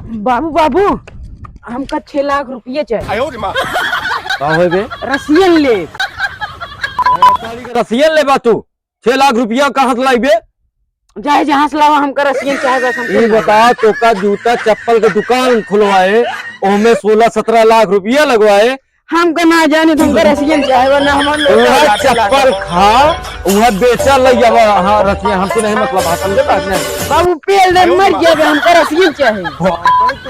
बाबू बाबू हमका 6 लाख रुपये चाहिए। का होए बे? रसियन ले। रसियन ले बा तू 6 लाख रुपया कहाँ से लाई बे? चाहे जहाँ से लावा हमका रसियन चाहे बस हमको ये बता तो का जूता चप्पल की दुकान खुलवाए ओमे 16-17 लाख रुपया लगवाए। हमका ना जाने तुमका रसियन चाहे वरना हम वह चप्पल खा वह बेचा लई अब हाँ रसियन हमसे नहीं मतलब हाँ समझे बात नहीं। बाबू पेल दे मर गया बे, हमका रसियन चाहिए।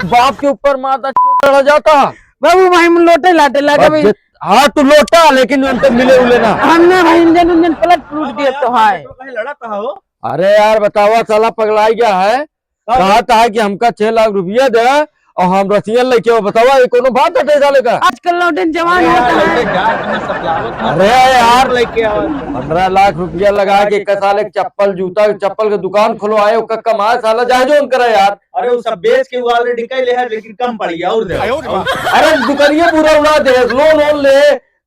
बाप के ऊपर माता चढ़ जाता। बाबू भाई हम लोटे लाटे लगा भाई। हाँ तू लोटा लेकिन उन पे मिले उले ना। हमने भाई इंजन उंजन पलट टूट दिया तो है। लड़ा था हो। अरे यार बतावा साला पगलाई गया है। कहा था कि हमका 6 लाख रुपया दे और हम रसियन लेके आओ। बतावा ये कोनो बात है साले का? आजकल लौटन जवान होता है। अरे यार 15 लाख रुपया लगा के साले चप्पल जूता चप्पल की दुकान खुलवाए उसका कमाए साला जाए जो करे यार। अरे वो सब बेच के ऑलरेडी कई ले है लेकिन कम पड़ गया और दे। अरे दुकानिया पूरा उड़ा दे लोन वोन ले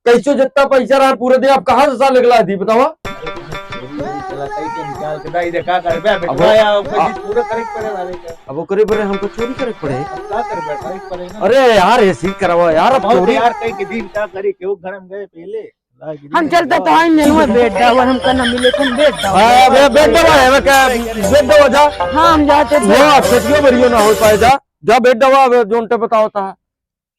कैसो जितना पैसा रहा पूरे दे। आप कहाँ से साल निकला दी बतावा? अब करे पड़े हमको चोरी करे पड़े। अरे यार ऐसी करवा यार अब चोरी यार कई के दिन क्या करे क्यों घर में गए पहले हम चलता तो है नहीं हुआ बेट दवा हमका ना मिले तुम बेट दवा। हां बेट दवा है मैं क्या बेट दवा जा। हाँ हम जाते थे। वो सचियो बरियो ना हो पाए जा जा बेट दवा जोनटे बताओ था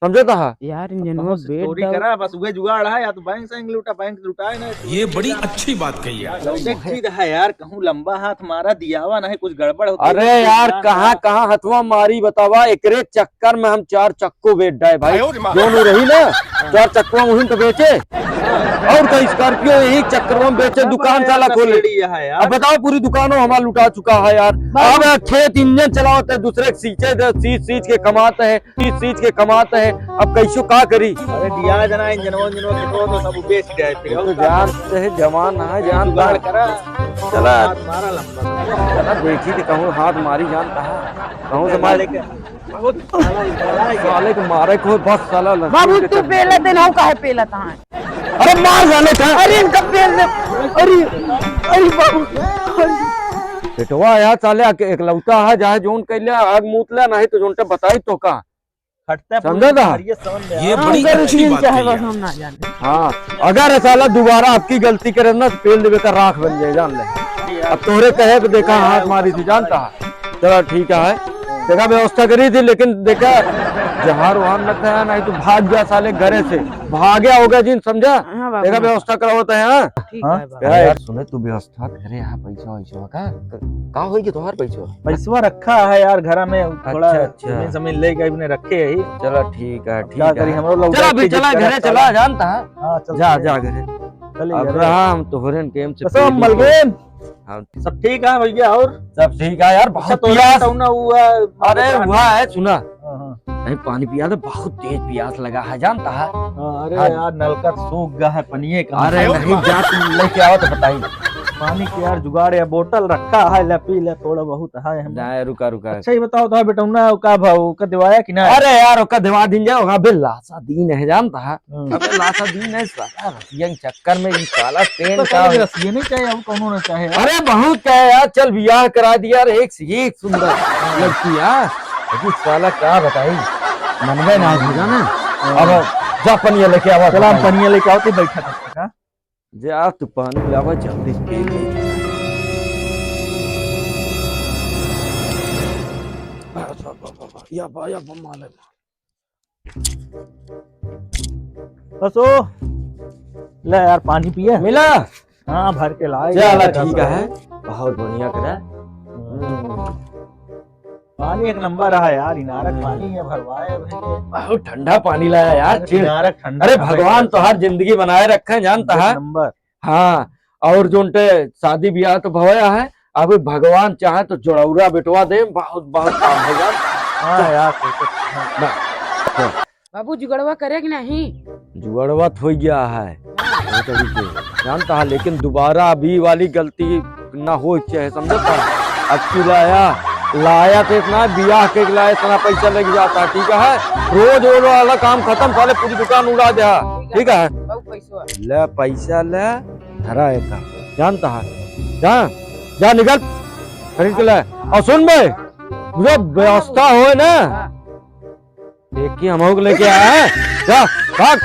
समझे था यार इंजन में बेट चोरी करा बस उगे जुगाड़ है या तो बैंक से लूटा बैंक लुटाए ना। ये बड़ी अच्छी बात कही है है यार कहूँ लंबा हाथ मारा दिया हुआ नहीं कुछ गड़बड़ होती। अरे यार कहाँ कहाँ हथवा मारी बतावा एकरे चक्कर में हम 4 चक्को बेच डाए भाई दोनों रही ना 4 चक्कों मुहिम तो बेचे और तो स्कॉर्पियो यही चक्कर में बेचे दुकान साला खोले। अब बताओ पूरी दुकानों हमारा लुटा चुका है यार। अब खेत इंजन चलाते हैं दूसरे सींचे सींच के कमाते हैं सींच के कमाते हैं। अब कैसो का करी? अरे दिया जना इंजनों तो सब बेच गए तो जान से जवान है जान करा चला मारा लंबा देखी थी कहूँ हाथ मारी जान कहा कहूँ से मारे साले को मारे को बस साला बाबू तू पहले दिन हो काहे पहला था? अरे मार जाने था। अरे इनका पेल दे। अरे अरे बाबू बेटवा यार साले एकलौता है जहाँ जोन कैले आग मूतला नहीं तो जोनटे बताई तो का समझा था? ये बड़ी अच्छी बात चाहे कही बस है। हम ना जाने। हाँ अगर साला दोबारा आपकी गलती करे ना तो पेल देवे का राख बन जाए जान ले। अब तोरे कहे तो देखा हाथ मारी थी जानता है। चलो ठीक है देखा व्यवस्था करी थी लेकिन देखा जहार वहां न था नहीं तो भाग गया साले घरे से भाग गया होगा जी समझा। देखा व्यवस्था करा होता है। हाँ यार सुने तू व्यवस्था करे यहाँ पैसा वैसा का होगी तुम्हार पैसा रखा है यार घर में थोड़ा अच्छा जमीन ले गए रखे है। चलो ठीक है क्या करी हम लोग चला भी चला घरे चला जानता है जा जा घरे अब रहा हम तोहरे टेम से मल गए हाँ सब ठीक है भैया और सब ठीक है यार बहुत प्यास हुआ। अरे हुआ है सुना नहीं पानी पिया तो बहुत तेज प्यास लगा है जानता है। अरे यार नलका सूख गया है पनिये का। अरे नहीं जा तुम लेके आओ तो बताइए पानी की यार जुगाड़ या बोतल रखा है ले पी ले थोड़ा बहुत है हम जाए रुका रुका। अच्छा ही बताओ तो बेटा ना का भाव का दिवाया कि ना? अरे यार ओका दिवा दिन जाओ वहां बे लासा दिन है जानता है। अबे लासा दिन है साला रसियन चक्कर में ये साला ट्रेन का रसियन नहीं चाहिए अब कौन ना चाहे। अरे बहुत क्या है यार चल बियाह करा दिया यार एक से एक सुंदर लड़की यार लेकिन साला क्या बताई मनवे ना होगा ना। अब जा पनिया लेके आवा चला पनिया लेके आओ तो बैठा था जा तू पानी लावा जल्दी पी ले। या बाया बमाले बसो ले यार पानी पिए मिला। हाँ भर के लाए चला ठीक है बहुत बढ़िया करा। पानी एक नंबर रहा यार इनारक पानी है भरवाए बहुत ठंडा पानी लाया यार इनारक ठंडा। अरे भगवान तो हर जिंदगी बनाए रखे जानता है नंबर। हाँ और जोनटे शादी ब्याह तो भवाया है अब भगवान चाहे तो जोड़ौरा बेटवा दे बहुत बहुत काम हो जाए। हाँ यार बाबू जुगड़वा करे कि नहीं? जुगड़वा हो गया है जानता है लेकिन दोबारा अभी वाली गलती ना हो चाहे समझता है। अब लाया तो इतना ब्याह के लाया इतना पैसा लग जाता ठीक है रोज रोज वाला काम खत्म साले पूरी दुकान उड़ा दे ठीक है। ले पैसा ले धरा एक जानता है जा जा निकल खरीद के ले और सुन बे जो व्यवस्था हो ना एक ही हम लेके आए हैं। जा भाग।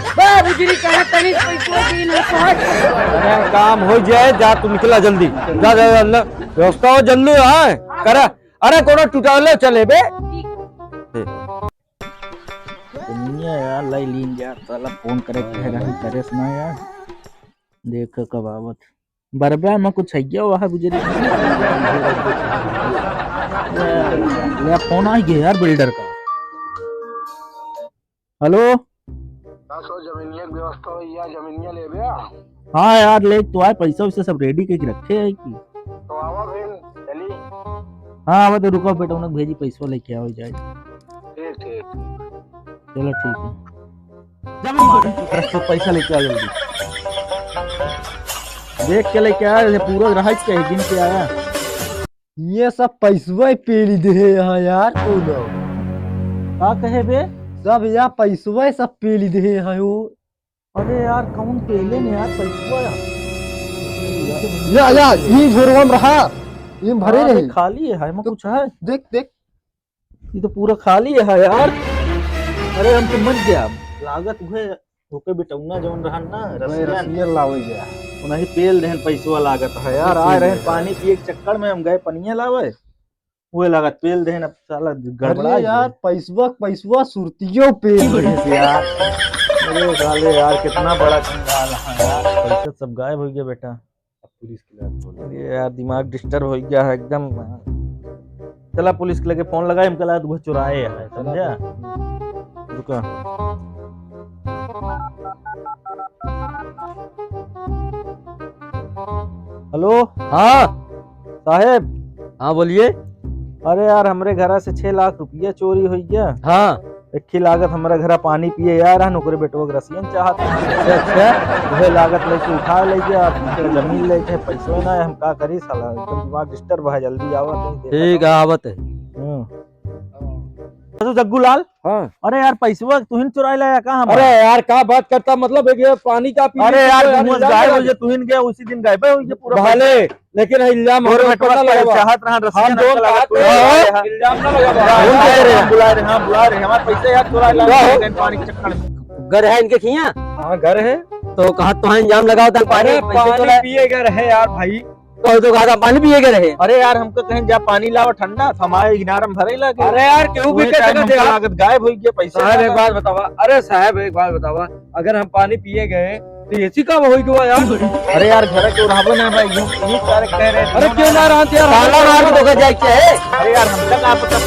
बुजरी कहा तनी पैसा दी ना पहुंच। अरे काम हो जाए, जा तू निकला जल्दी, जा जा जा, व्यवस्था हो जल्दी है करा। अरे कोनो टूटाले चले बे। दुनिया यार लाई लीन यार साला फोन करे कह रहा है करे सुना यार देख कब आवत बरबा में कुछ है क्या वहां गुजरी ले फोन आ गया यार बिल्डर का। हेलो जमीनिया की व्यवस्था हो या जमीनिया ले गया हाँ यार ले तो आए पैसा वैसा सब रेडी करके रखे है कि तो आवा फिर चली। हाँ अब तो रुको बेटा उन्हें भेजी पैसा लेके आओ जाए। ठीक ठीक चलो ठीक है तो पैसा लेके आ जल्दी देख के लेके आया जैसे पूरा ग्राहक के गिन के आया। ये सब पैसवा पेली दे यहाँ यार को लोग का कहे बे सब यहाँ पैसवा सब पेली दे यहाँ वो। अरे यार कौन पहले ने यार पैसा या ये झोरवा में रहा ये भरे हाँ, नहीं खाली है मैं कुछ है देख देख ये तो पूरा खाली है यार। अरे हम तो मर गया लागत हुए होके बिटौना जौन रहन ना रसिया लावे गया उन्हीं पेल देहन पैसवा लागत है यार आ रहे पानी पिए के चक्कर में हम गए पनिया लावे वो लागत पेल देहन अब साला गड़बड़ा अरे यार पैसवा सुरतियों पेल रहे थे यार। अरे साले यार कितना बड़ा कंगाल है यार पैसा सब गायब हो गया बेटा। पुलिस के अरे यार दिमाग डिस्टर्ब हो गया है एकदम। चला पुलिस के लगे फोन लगाए हम कल वो चुराए है समझा रुका। हेलो हाँ साहेब हाँ बोलिए। अरे यार हमरे घर से 6 लाख रुपया चोरी हो गया। हाँ एक ही लागत हमारा घर पानी पिए यार है नौकरी बेटो रसियन चाहत अच्छा वह लागत लेके उठा ले गया जमीन लेके पैसा ना हम का करी साला एकदम दिमाग डिस्टर्ब है जल्दी आवत ठीक है आवत है। तो जग्गू लाल हाँ अरे यार पैसा तुहिन चुराए लाया कहाँ अरे यार क्या बात करता मतलब है कि पानी का पी अरे यार गायब हो गया तुहिन गया उसी दिन गायब हो गया पूरा भले लेकिन इल्जाम और हमारे ऊपर ना लगा। चाहत रहा हम दोनों इल्जाम ना लगा। बुला रहे हमारे पैसे यार चुराए लाए पानी के चक्कर में। घर है इनके खिया? हाँ घर है। तो कहा तो इल्जाम लगाओ था पानी पिए गए रहे यार भाई तो कहा था पानी पिए गए रहे। अरे यार हमको कहीं जा पानी लावा ठंडा हमारे इनार में भरे लगे। अरे यार क्यों भी लागत गायब हो गया पैसा। साहब एक बात बतावा। अरे साहब एक बात बतावा अगर हम पानी पिए गए तो ऐसी कब हो गया यार? अरे यार घर के उड़ावो ना भाई ये सारे कह रहे हैं। अरे क्यों ना रहा यार ताला मार के धोखा जाए क्या है? अरे यार हम तक आप पता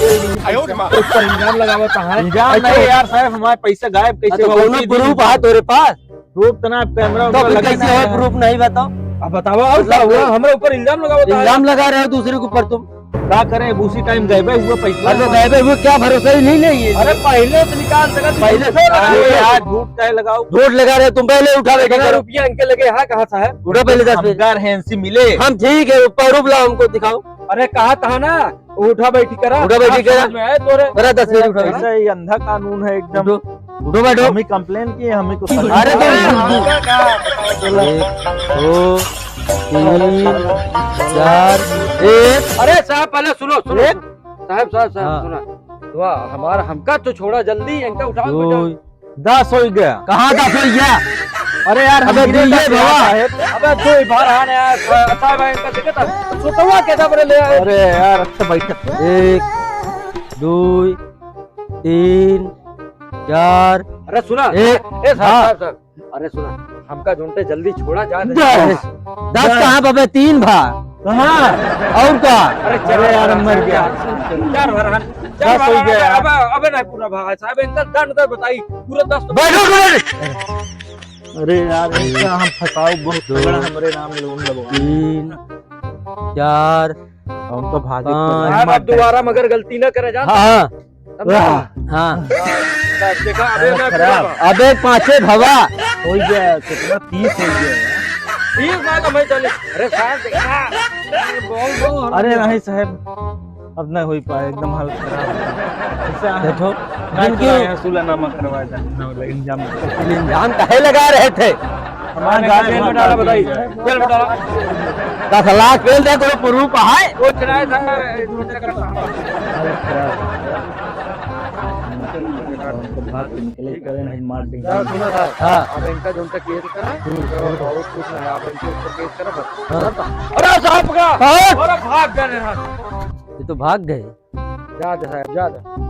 उस पर इल्जाम लगावा कहां है? इल्जाम नहीं यार साहब हमारे पैसा गायब कैसे तो हुआ? प्रूफ है तेरे पास? प्रूफ तो ना कैमरा तो फिर कैसे है प्रूफ नहीं बताओ? अब बताओ हमारे ऊपर इल्जाम लगाओ। इल्जाम लगा रहे हो दूसरे के ऊपर तुम क्या करे उसी टाइम गायब हुआ पैसा। अरे गायब हुए क्या भरोसा ही नहीं है। अरे पहले तो निकाल सका पहले से यार झूठ क्या लगाओ झूठ लगा रहे तुम पहले उठा रहे रुपया इनके लगे है कहाँ सा है उठा पहले 10 हैंसी मिले हम ठीक है प्रूफ लाओ हमको दिखाओ। अरे कहा था ना उठा बैठी करा उठा बैठी करा तोरे 10 मिनट उठा ऐसा ही अंधा कानून है एकदम। उठो बैठो हम ही कंप्लेन किए हमें कुछ अरे तो 3 4 1 अरे साहब पहले सुनो साहब सुना तो हमारा हमका तो छोड़ा जल्दी इनका उठाओ 10 हो गया। कहाँ 10 हो गया? अरे यार अबे हम ये बाबा अबे दो बार आने यार साहब इनका देखा था सोतवा कैसा बड़े ले। अरे यार अच्छा बैठ 1 2 3 4 अरे सुना साहब अरे सुना हमका झूठे जल्दी छोड़ा जा 10 कहाँ बाबे 3 भा कहाँ और क्या? अरे यार मर गया 4 भर 10 हो गया। अबे नहीं पूरा भा साहब इनका दंड बताई पूरा 10 बैठो। अरे यार इनका हम फसाओ बहुत बड़ा हमारे नाम लोन लगो 3 4 हम तो भागे अब दोबारा मगर गलती न करे जा। हाँ देखा अबे 5 भवा हो गया कितना 30 हो गया। 30 बात मैं चले। अरे साहब देखा बोल अरे नहीं साहब अब नहीं हो पाए एकदम हालत खराब देखो है सुलहनामा करवाया था इल्जाम काहे लगा रहे थे? हमारा बताइए 10 लाख पेल दे तो प्रूफ है। उनको भाग के निकले करे नहीं मार देंगे। सुनो साहब, हाँ अब इनका जो उनका केस करा बहुत कुछ है, आप इनके ऊपर केस करा बस। अरे साहब का, अरे भाग गए, ये तो भाग गए। जा दे साहब, जा दे।